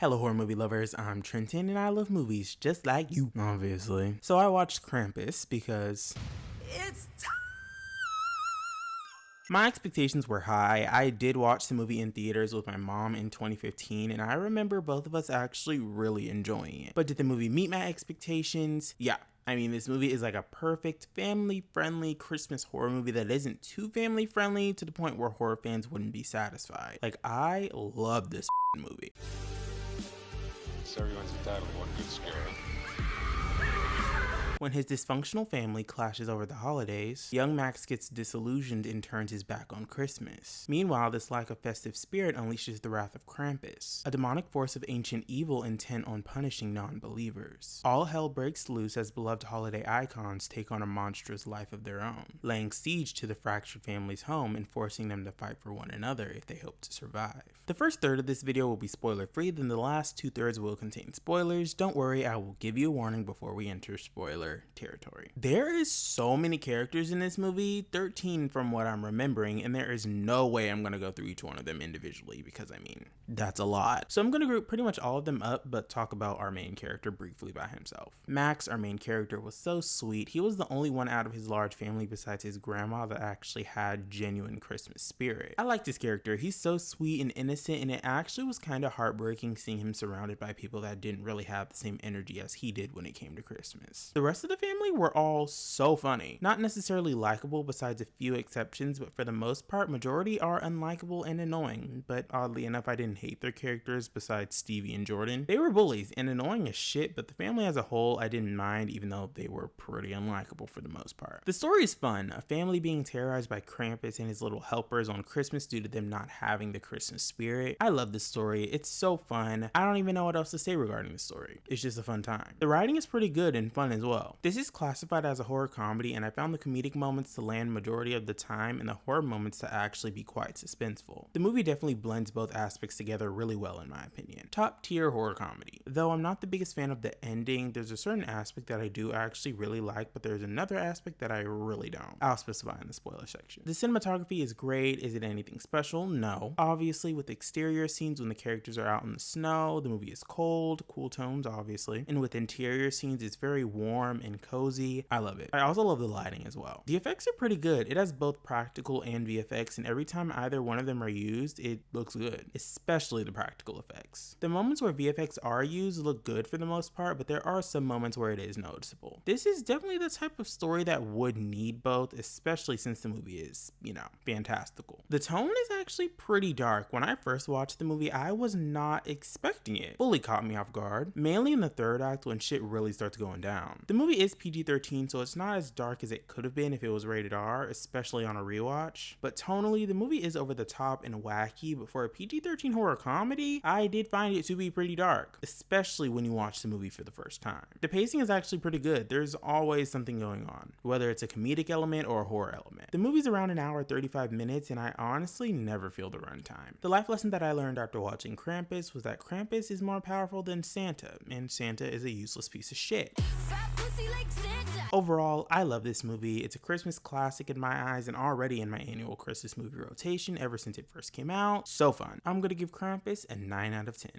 Hello horror movie lovers, I'm Trenton and I love movies just like you, obviously. So I watched Krampus because it's time! My expectations were high. I did watch the movie in theaters with my mom in 2015 and I remember both of us actually really enjoying it. But did the movie meet my expectations? Yeah. I mean, this movie is like a perfect family-friendly Christmas horror movie that isn't too family-friendly to the point where horror fans wouldn't be satisfied. Like, I love this movie. So everyone's entitled to one good scare. When his dysfunctional family clashes over the holidays, young Max gets disillusioned and turns his back on Christmas. Meanwhile, this lack of festive spirit unleashes the wrath of Krampus, a demonic force of ancient evil intent on punishing non-believers. All hell breaks loose as beloved holiday icons take on a monstrous life of their own, laying siege to the fractured family's home and forcing them to fight for one another if they hope to survive. The first third of this video will be spoiler-free, then the last 2/3 will contain spoilers. Don't worry, I will give you a warning before we enter spoiler territory. There is so many characters in this movie, 13 from what I'm remembering, and there is no way I'm going to go through each one of them individually because, I mean, that's a lot. So I'm going to group pretty much all of them up, but talk about our main character briefly by himself. Max, our main character, was so sweet. He was the only one out of his large family besides his grandma that actually had genuine Christmas spirit. I liked his character. He's so sweet and innocent, and it actually was kind of heartbreaking seeing him surrounded by people that didn't really have the same energy as he did when it came to Christmas. The rest of the family were all so funny. Not necessarily likable besides a few exceptions, but for the most part, majority are unlikable and annoying. But oddly enough, I didn't hate their characters besides Stevie and Jordan. They were bullies and annoying as shit, but the family as a whole, I didn't mind even though they were pretty unlikable for the most part. The story is fun. A family being terrorized by Krampus and his little helpers on Christmas due to them not having the Christmas spirit. I love this story. It's so fun. I don't even know what else to say regarding the story. It's just a fun time. The writing is pretty good and fun as well. This is classified as a horror comedy, and I found the comedic moments to land majority of the time and the horror moments to actually be quite suspenseful. The movie definitely blends both aspects together really well in my opinion. Top tier horror comedy. Though I'm not the biggest fan of the ending, there's a certain aspect that I do actually really like, but there's another aspect that I really don't. I'll specify in the spoiler section. The cinematography is great. Is it anything special? No. Obviously, with exterior scenes when the characters are out in the snow, the movie is cold, cool tones obviously, and with interior scenes it's very warm and cozy. I love it. I also love the lighting as well. The effects are pretty good. It has both practical and VFX, and every time either one of them are used, it looks good, especially the practical effects. The moments where VFX are used look good for the most part, but there are some moments where it is noticeable. This is definitely the type of story that would need both, especially since the movie is, you know, fantastical. The tone is actually pretty dark. When I first watched the movie, I was not expecting it. Fully caught me off guard, mainly in the third act when shit really starts going down. The movie is PG-13, so it's not as dark as it could have been if it was rated R, especially on a rewatch. But tonally, the movie is over the top and wacky, but for a PG-13 horror comedy, I did find it to be pretty dark, especially when you watch the movie for the first time. The pacing is actually pretty good. There's always something going on, whether it's a comedic element or a horror element. The movie's around an hour 35 minutes, and I honestly never feel the runtime. The life lesson that I learned after watching Krampus was that Krampus is more powerful than Santa, and Santa is a useless piece of shit. Overall, I love this movie. It's a Christmas classic in my eyes and already in my annual Christmas movie rotation ever since it first came out. So fun. I'm gonna give Krampus a 9 out of 10.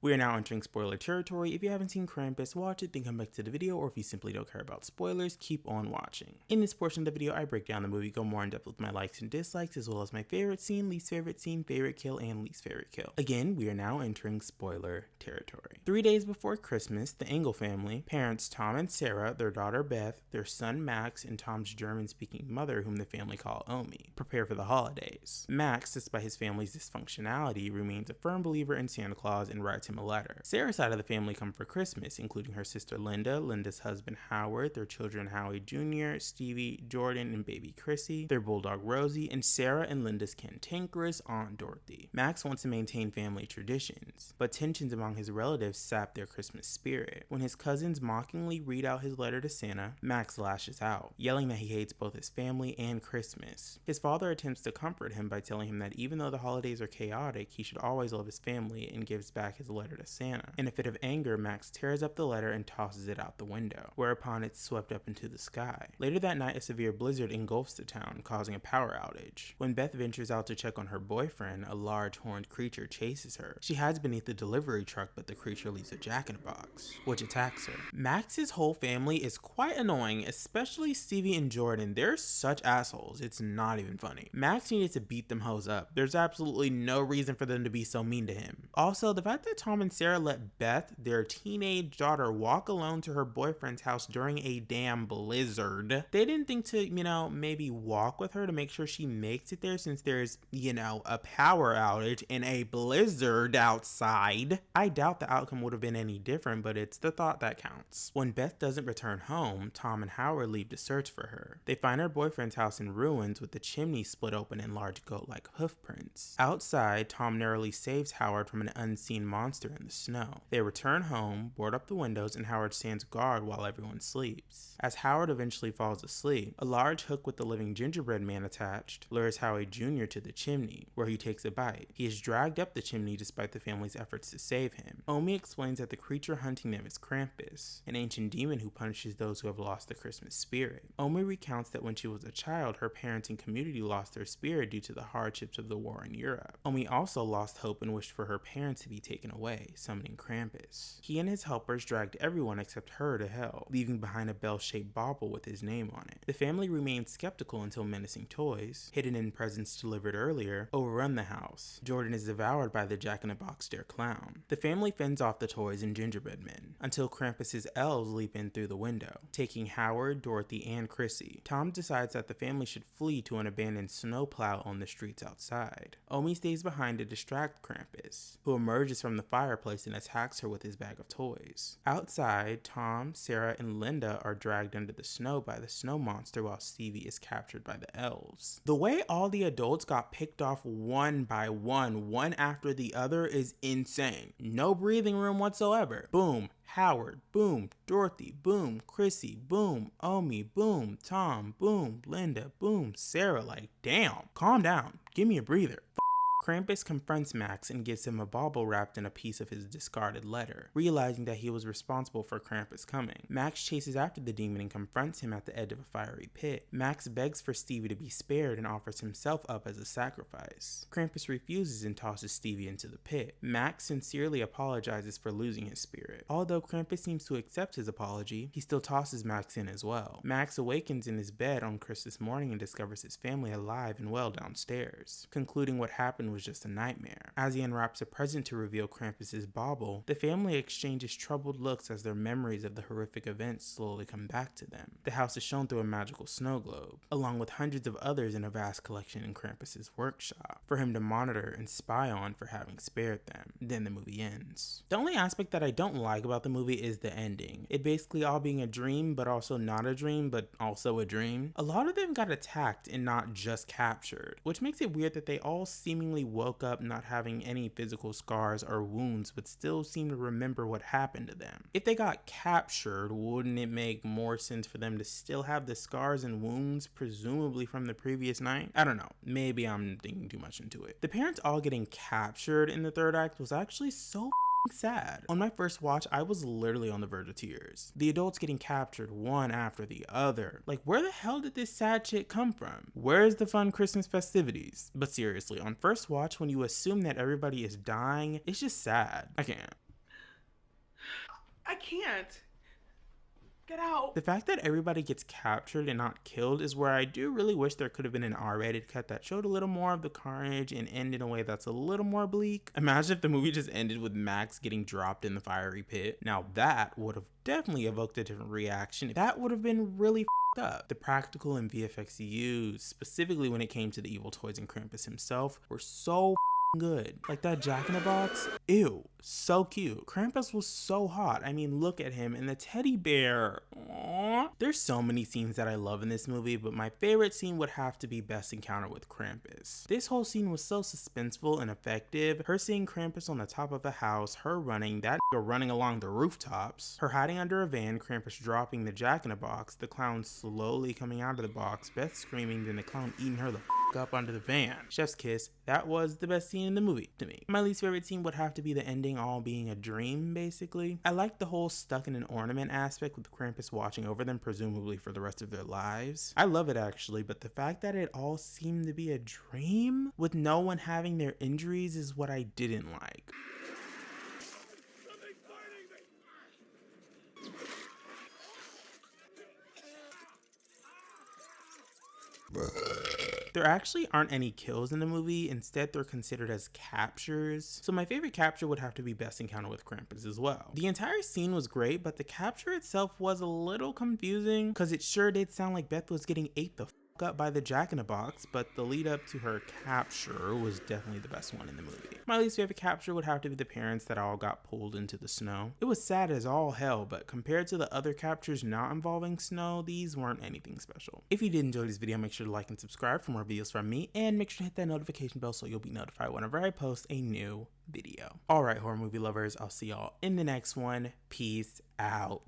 We are now entering spoiler territory. If you haven't seen Krampus, watch it, then come back to the video, or if you simply don't care about spoilers, keep on watching. In this portion of the video, I break down the movie, go more in depth with my likes and dislikes, as well as my favorite scene, favorite kill, and least favorite kill. Again, we are now entering spoiler territory. 3 days before Christmas, the Engel family, parents Tom and Sarah, their daughter Beth, their son Max, and Tom's German-speaking mother, whom the family call Omi, prepare for the holidays. Max, despite his family's dysfunctionality, remains a firm believer in Santa Claus and writes him a letter. Sarah's side of the family come for Christmas, including her sister Linda, Linda's husband Howard, their children Howie Jr., Stevie, Jordan, and baby Chrissy, their bulldog Rosie, and Sarah and Linda's cantankerous Aunt Dorothy. Max wants to maintain family traditions, but tensions among his relatives sap their Christmas spirit. When his cousins mockingly read out his letter to Santa, Max lashes out, yelling that he hates both his family and Christmas. His father attempts to comfort him by telling him that even though the holidays are chaotic, he should always love his family and gives back his letter to Santa. In a fit of anger, Max tears up the letter and tosses it out the window, whereupon it's swept up into the sky. Later that night, a severe blizzard engulfs the town, causing a power outage. When Beth ventures out to check on her boyfriend, a large horned creature chases her. She hides beneath the delivery truck, but the creature leaves a jack-in-a-box, which attacks her. Max's whole family is quite annoying, especially Stevie and Jordan. They're such assholes, it's not even funny. Max needed to beat them hoes up. There's absolutely no reason for them to be so mean to him. Also, the fact that Tom and Sarah let Beth, their teenage daughter, walk alone to her boyfriend's house during a damn blizzard. They didn't think to, maybe walk with her to make sure she makes it there, since there's, a power outage and a blizzard outside. I doubt the outcome would have been any different, but it's the thought that counts. When Beth doesn't return home, Tom and Howard leave to search for her. They find her boyfriend's house in ruins with the chimney split open and large goat-like hoof prints. Outside, Tom narrowly saves Howard from an unseen monster in the snow. They return home, board up the windows, and Howard stands guard while everyone sleeps. As Howard eventually falls asleep, a large hook with the living gingerbread man attached lures Howie Jr. to the chimney, where he takes a bite. He is dragged up the chimney despite the family's efforts to save him. Omi explains that the creature hunting them is Krampus, an ancient demon who punishes those who have lost the Christmas spirit. Omi recounts that when she was a child, her parents and community lost their spirit due to the hardships of the war in Europe. Omi also lost hope and wished for her parents to be taken away, summoning Krampus. He and his helpers dragged everyone except her to hell, leaving behind a bell-shaped bauble with his name on it. The family remained skeptical until menacing toys, hidden in presents delivered earlier, overrun the house. Jordan is devoured by the jack-in-a-box dare clown. The family fends off the toys and gingerbread men, until Krampus's elves leap in through the window, taking Howard, Dorothy, and Chrissy. Tom decides that the family should flee to an abandoned snowplow on the streets outside. Omi stays behind to distract Krampus, who emerges from the fireplace and attacks her with his bag of toys. Outside, Tom, Sarah, and Linda are dragged under the snow by the snow monster while Stevie is captured by the elves. The way all the adults got picked off one by one after the other, is insane. No breathing room whatsoever. Boom, Howard, boom, Dorothy, boom, Chrissy, boom, Omi, boom, Tom, boom, Linda, boom, Sarah. Like, damn, calm down, give me a breather. Krampus confronts Max and gives him a bauble wrapped in a piece of his discarded letter, realizing that he was responsible for Krampus coming. Max chases after the demon and confronts him at the edge of a fiery pit. Max begs for Stevie to be spared and offers himself up as a sacrifice. Krampus refuses and tosses Stevie into the pit. Max sincerely apologizes for losing his spirit. Although Krampus seems to accept his apology, he still tosses Max in as well. Max awakens in his bed on Christmas morning and discovers his family alive and well downstairs, concluding what happened was just a nightmare. As he unwraps a present to reveal Krampus's bauble, the family exchanges troubled looks as their memories of the horrific events slowly come back to them. The house is shown through a magical snow globe, along with hundreds of others in a vast collection in Krampus's workshop, for him to monitor and spy on for having spared them. Then the movie ends. The only aspect that I don't like about the movie is the ending. It basically all being a dream, but also not a dream, but also a dream. A lot of them got attacked and not just captured, which makes it weird that they all seemingly woke up not having any physical scars or wounds, but still seem to remember what happened to them. If they got captured, wouldn't it make more sense for them to still have the scars and wounds, presumably from the previous night? I don't know. Maybe I'm thinking too much into it. The parents all getting captured in the third act was actually so sad. On my first watch, I was literally on the verge of tears. The adults getting captured one after the other. Like, where the hell did this sad shit come from? Where's the fun Christmas festivities? But seriously, on first watch, when you assume that everybody is dying, it's just sad. I can't. Get out. The fact that everybody gets captured and not killed is where I do really wish there could have been an R-rated cut that showed a little more of the carnage and ended in a way that's a little more bleak. Imagine if the movie just ended with Max getting dropped in the fiery pit. Now that would have definitely evoked a different reaction. That would have been really up. The practical and VFX used, specifically when it came to the evil toys and Krampus himself, were so good. Like that jack-in-a-box, ew, so cute. Krampus was so hot. I mean, look at him, and the teddy bear. Aww. There's so many scenes that I love in this movie, but my favorite scene would have to be Beth's encounter with Krampus. This whole scene was so suspenseful and effective. Her seeing Krampus on the top of the house, her running, that running along the rooftops, her hiding under a van, Krampus dropping the jack-in-a-box, the clown slowly coming out of the box, Beth screaming, then the clown eating her the up under the van. Chef's kiss, that was the best scene in the movie to me. My least favorite scene would have to be the ending all being a dream, basically. I like the whole stuck in an ornament aspect with Krampus watching over them, presumably for the rest of their lives. I love it actually, but the fact that it all seemed to be a dream with no one having their injuries is what I didn't like. There actually aren't any kills in the movie, instead they're considered as captures. So my favorite capture would have to be Best Encounter with Krampus as well. The entire scene was great, but the capture itself was a little confusing because it sure did sound like Beth was getting ate the up by the Jack-in-the-Box, but the lead up to her capture was definitely the best one in the movie. My least favorite capture would have to be the parents that all got pulled into the snow. It was sad as all hell, but compared to the other captures not involving snow, these weren't anything special. If you did enjoy this video, make sure to like and subscribe for more videos from me, and make sure to hit that notification bell so you'll be notified whenever I post a new video. Alright, horror movie lovers, I'll see y'all in the next one. Peace out.